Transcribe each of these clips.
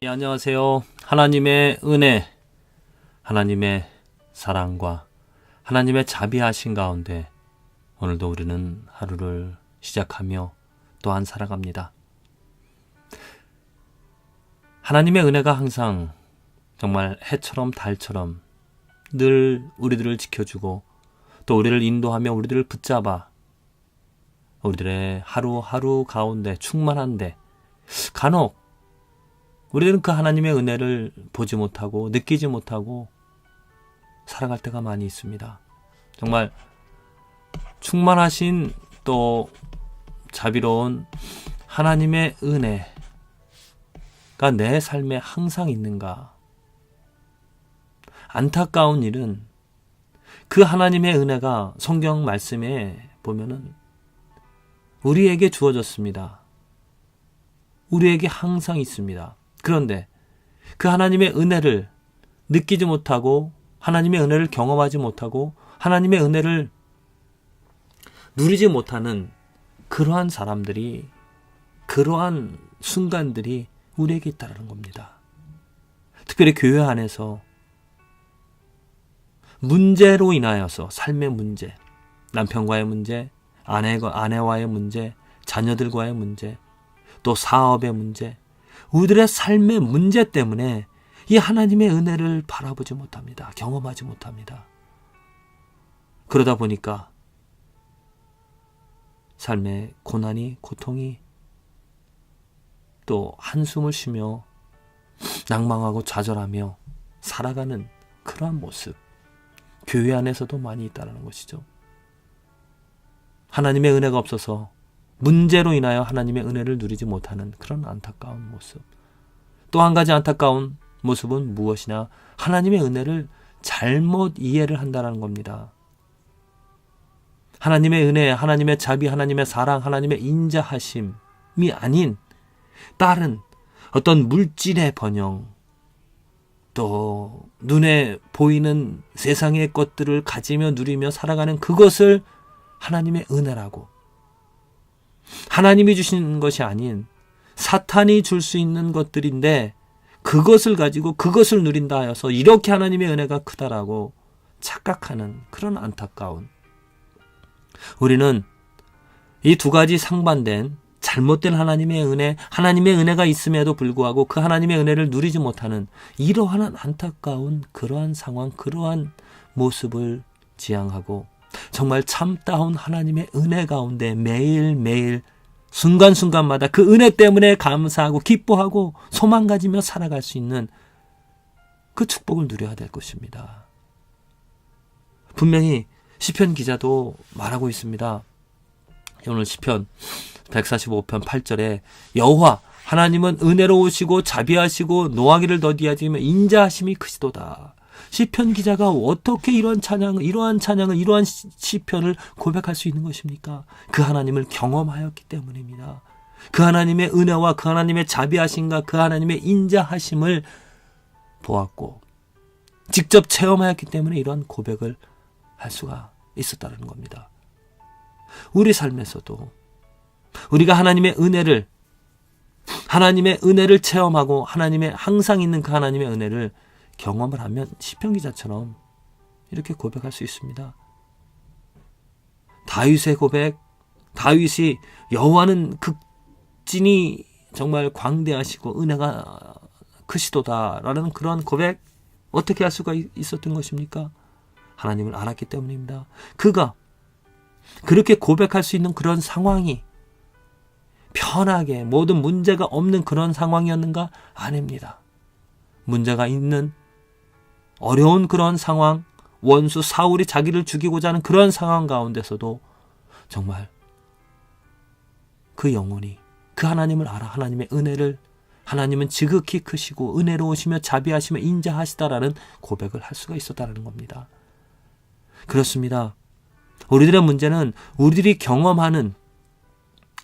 예, 안녕하세요. 하나님의 은혜, 하나님의 사랑과 하나님의 자비하신 가운데 오늘도 우리는 하루를 시작하며 또한 살아갑니다. 하나님의 은혜가 항상 정말 해처럼 달처럼 늘 우리들을 지켜주고 또 우리를 인도하며 우리들을 붙잡아 우리들의 하루하루 가운데 충만한데 간혹 우리는 그 하나님의 은혜를 보지 못하고 느끼지 못하고 살아갈 때가 많이 있습니다. 정말 충만하신 또 자비로운 하나님의 은혜가 내 삶에 항상 있는가? 안타까운 일은 그 하나님의 은혜가 성경 말씀에 보면은 우리에게 주어졌습니다. 우리에게 항상 있습니다. 그런데 그 하나님의 은혜를 느끼지 못하고 하나님의 은혜를 경험하지 못하고 하나님의 은혜를 누리지 못하는 그러한 사람들이 그러한 순간들이 우리에게 있다는 겁니다. 특별히 교회 안에서 문제로 인하여서 삶의 문제, 남편과의 문제, 아내와의 문제, 자녀들과의 문제, 또 사업의 문제, 우리들의 삶의 문제 때문에 이 하나님의 은혜를 바라보지 못합니다. 경험하지 못합니다. 그러다 보니까 삶의 고난이, 고통이 또 한숨을 쉬며 낭망하고 좌절하며 살아가는 그러한 모습, 교회 안에서도 많이 있다는 것이죠. 하나님의 은혜가 없어서 문제로 인하여 하나님의 은혜를 누리지 못하는 그런 안타까운 모습. 또 한 가지 안타까운 모습은 무엇이냐? 하나님의 은혜를 잘못 이해를 한다는 겁니다. 하나님의 은혜, 하나님의 자비, 하나님의 사랑, 하나님의 인자하심이 아닌 다른 어떤 물질의 번영, 또 눈에 보이는 세상의 것들을 가지며 누리며 살아가는 그것을 하나님의 은혜라고, 하나님이 주신 것이 아닌 사탄이 줄 수 있는 것들인데 그것을 가지고 그것을 누린다 하여서 이렇게 하나님의 은혜가 크다라고 착각하는 그런 안타까운, 우리는 이 두 가지 상반된 잘못된 하나님의 은혜, 하나님의 은혜가 있음에도 불구하고 그 하나님의 은혜를 누리지 못하는 이러한 안타까운 그러한 상황, 그러한 모습을 지향하고 정말 참다운 하나님의 은혜 가운데 매일매일 순간순간마다 그 은혜 때문에 감사하고 기뻐하고 소망 가지며 살아갈 수 있는 그 축복을 누려야 될 것입니다. 분명히 시편 기자도 말하고 있습니다. 오늘 시편 145편 8절에 여호와 하나님은 은혜로우시고 자비하시고 노하기를 더디하시며 인자하심이 크시도다. 시편 기자가 어떻게 이러한 찬양을, 이러한 시편을 고백할 수 있는 것입니까? 그 하나님을 경험하였기 때문입니다. 그 하나님의 은혜와 그 하나님의 자비하심과 그 하나님의 인자하심을 보았고 직접 체험하였기 때문에 이러한 고백을 할 수가 있었다는 겁니다. 우리 삶에서도 우리가 하나님의 은혜를 체험하고 하나님의 항상 있는 그 하나님의 은혜를 경험을 하면 시편 기자처럼 이렇게 고백할 수 있습니다. 다윗의 고백, 다윗이 여호와는 극진히 정말 광대하시고 은혜가 크시도다라는 그런 고백, 어떻게 할 수가 있었던 것입니까? 하나님을 알았기 때문입니다. 그가 그렇게 고백할 수 있는 그런 상황이 편하게 모든 문제가 없는 그런 상황이었는가? 아닙니다. 문제가 있는 어려운 그런 상황, 원수 사울이 자기를 죽이고자 하는 그런 상황 가운데서도 정말 그 영혼이 그 하나님을 알아, 하나님의 은혜를, 하나님은 지극히 크시고 은혜로우시며 자비하시며 인자하시다라는 고백을 할 수가 있었다는 겁니다. 그렇습니다. 우리들의 문제는 우리들이 경험하는,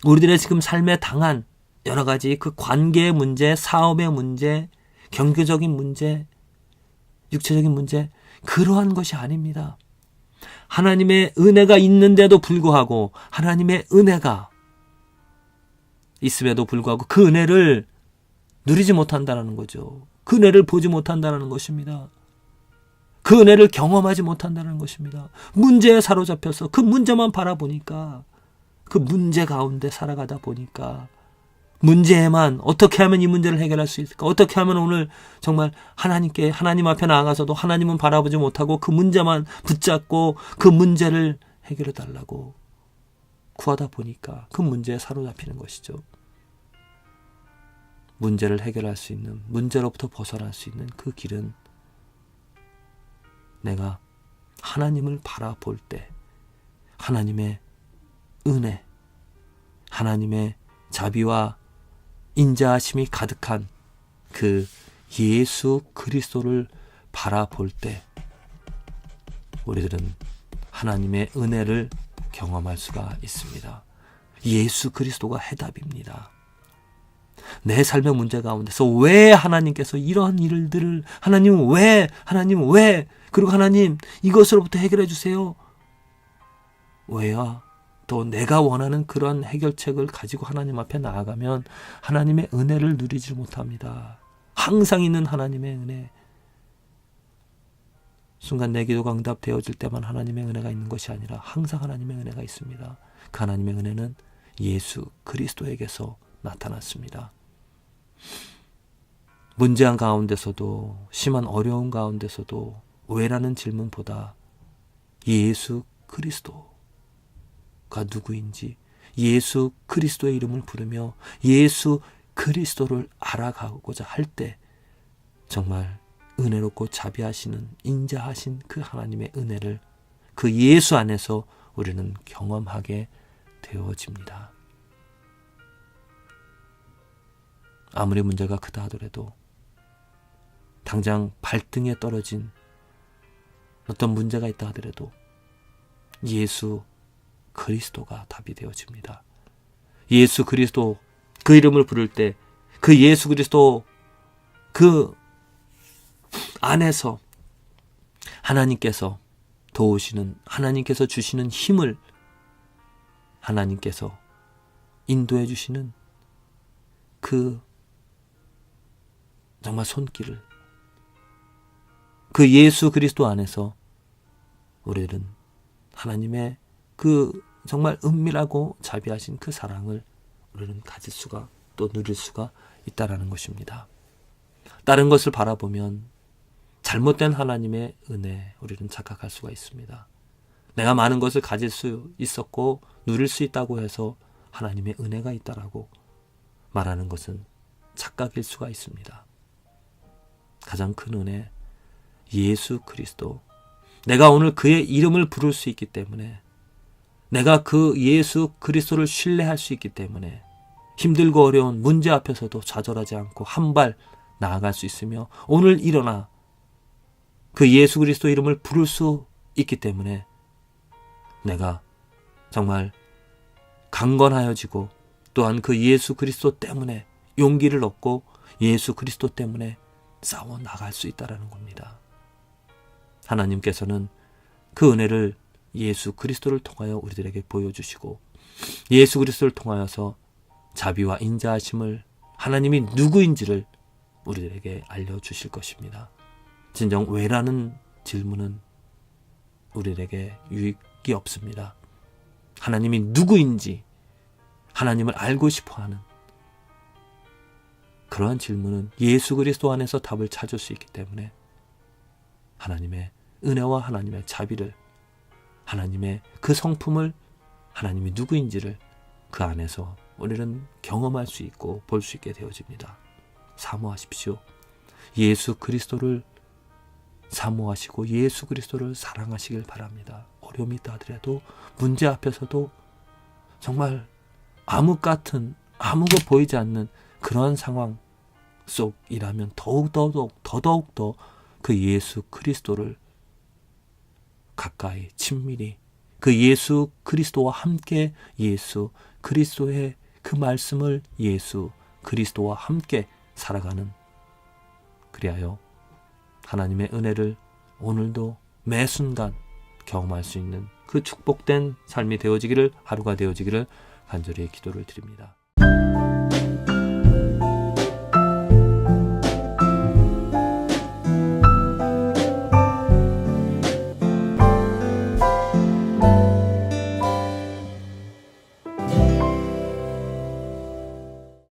우리들의 지금 삶에 당한 여러 가지 그 관계의 문제, 사업의 문제, 경제적인 문제, 육체적인 문제, 그러한 것이 아닙니다. 하나님의 은혜가 있는데도 불구하고, 하나님의 은혜가 있음에도 불구하고 그 은혜를 누리지 못한다는 거죠. 그 은혜를 보지 못한다는 것입니다. 그 은혜를 경험하지 못한다는 것입니다. 문제에 사로잡혀서 그 문제만 바라보니까, 그 문제 가운데 살아가다 보니까, 문제에만 어떻게 하면 이 문제를 해결할 수 있을까? 어떻게 하면 오늘 정말 하나님 앞에 나아가서도 하나님은 바라보지 못하고 그 문제만 붙잡고 그 문제를 해결해 달라고 구하다 보니까 그 문제에 사로잡히는 것이죠. 문제를 해결할 수 있는, 문제로부터 벗어날 수 있는 그 길은 내가 하나님을 바라볼 때 하나님의 은혜, 하나님의 자비와 인자하심이 가득한 그 예수 그리스도를 바라볼 때 우리들은 하나님의 은혜를 경험할 수가 있습니다. 예수 그리스도가 해답입니다. 내 삶의 문제 가운데서 왜 하나님께서 이러한 일들을, 하나님 왜, 그리고 하나님 이것으로부터 해결해 주세요. 왜야? 또 내가 원하는 그런 해결책을 가지고 하나님 앞에 나아가면 하나님의 은혜를 누리지 못합니다. 항상 있는 하나님의 은혜. 순간 내 기도가 응답되어질 때만 하나님의 은혜가 있는 것이 아니라 항상 하나님의 은혜가 있습니다. 그 하나님의 은혜는 예수 그리스도에게서 나타났습니다. 문제한 가운데서도, 심한 어려움 가운데서도 왜라는 질문보다 예수 그리스도가 누구인지, 예수 그리스도의 이름을 부르며 예수 그리스도를 알아가고자 할 때 정말 은혜롭고 자비하시는, 인자하신 그 하나님의 은혜를 그 예수 안에서 우리는 경험하게 되어집니다. 아무리 문제가 크다 하더라도, 당장 발등에 떨어진 어떤 문제가 있다 하더라도 예수 그리스도가 답이 되어집니다. 예수 그리스도 그 이름을 부를 때 그 예수 그리스도 그 안에서 하나님께서 도우시는, 하나님께서 주시는 힘을, 하나님께서 인도해 주시는 그 정말 손길을, 그 예수 그리스도 안에서 우리는 하나님의 그 정말 은밀하고 자비하신 그 사랑을 우리는 가질 수가, 또 누릴 수가 있다라는 것입니다. 다른 것을 바라보면 잘못된 하나님의 은혜, 우리는 착각할 수가 있습니다. 내가 많은 것을 가질 수 있었고 누릴 수 있다고 해서 하나님의 은혜가 있다라고 말하는 것은 착각일 수가 있습니다. 가장 큰 은혜, 예수 그리스도. 내가 오늘 그의 이름을 부를 수 있기 때문에, 내가 그 예수 그리스도를 신뢰할 수 있기 때문에 힘들고 어려운 문제 앞에서도 좌절하지 않고 한 발 나아갈 수 있으며, 오늘 일어나 그 예수 그리스도 이름을 부를 수 있기 때문에 내가 정말 강건하여지고, 또한 그 예수 그리스도 때문에 용기를 얻고 예수 그리스도 때문에 싸워 나갈 수 있다는 겁니다. 하나님께서는 그 은혜를 예수 그리스도를 통하여 우리들에게 보여주시고, 예수 그리스도를 통하여서 자비와 인자하심을, 하나님이 누구인지를 우리들에게 알려주실 것입니다. 진정 왜라는 질문은 우리에게 유익이 없습니다. 하나님이 누구인지, 하나님을 알고 싶어하는 그러한 질문은 예수 그리스도 안에서 답을 찾을 수 있기 때문에 하나님의 은혜와 하나님의 자비를, 하나님의 그 성품을, 하나님이 누구인지를 그 안에서 우리는 경험할 수 있고 볼 수 있게 되어집니다. 사모하십시오. 예수 그리스도를 사모하시고 예수 그리스도를 사랑하시길 바랍니다. 어려움이 있다 하더라도, 문제 앞에서도 정말 암흑 같은, 아무것도 보이지 않는 그러한 상황 속이라면 더더욱 그 예수 그리스도를 가까이 친밀히, 그 예수 그리스도와 함께 예수 그리스도의 그 말씀을 예수 그리스도와 함께 살아가는, 그리하여 하나님의 은혜를 오늘도 매 순간 경험할 수 있는 그 축복된 삶이 되어지기를, 하루가 되어지기를 간절히 기도를 드립니다.